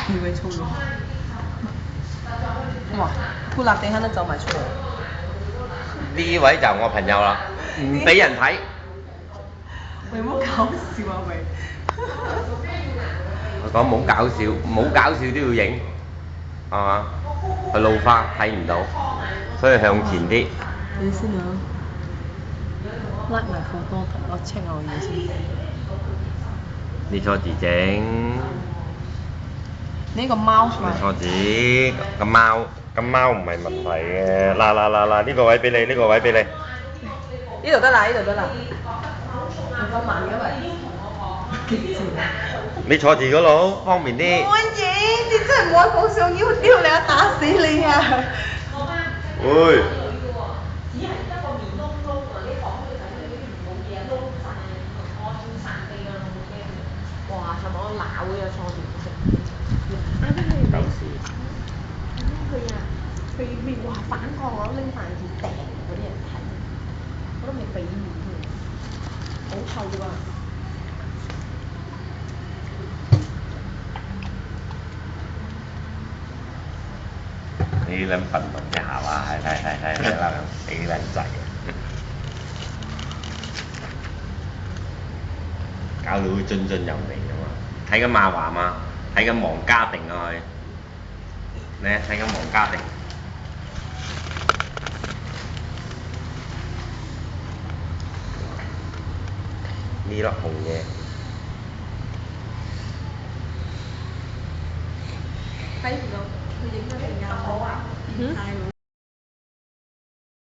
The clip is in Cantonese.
以為粗魯。哇！潑辣地下都走埋出嚟。呢位就我朋友啦，唔俾人睇。喂，唔好搞笑啊喂！我講冇搞笑，冇搞笑都要影，係嘛？佢老花睇唔到，所以向前啲。你先啊！拉埋好多頭，我 check 我嘢先。你錯字整。呢個貓係咪？你錯字，個貓唔係問題嘅。嗱，呢個位俾你，呢個位俾你。呢度得啦，呢度得啦。你咁慢嘅咪？你錯字嗰度方便啲。冇嘢，你真係唔好講上腰丟你啊！打死你啊！會。哇！係咪我鬧嘅錯字？啱啱你搞事。佢啊，佢未話反抗我拎飯碟掟嗰啲人睇，我都未俾面佢，好臭啊！你撚笨笨嘅下話，係啦，你撚滯啊！搞到津津有味啊嘛！睇緊馬華嘛，睇緊王家定啊佢。你睇緊王家定。呢粒紅嘢。睇唔到，佢影咗成間好啊，變態喎！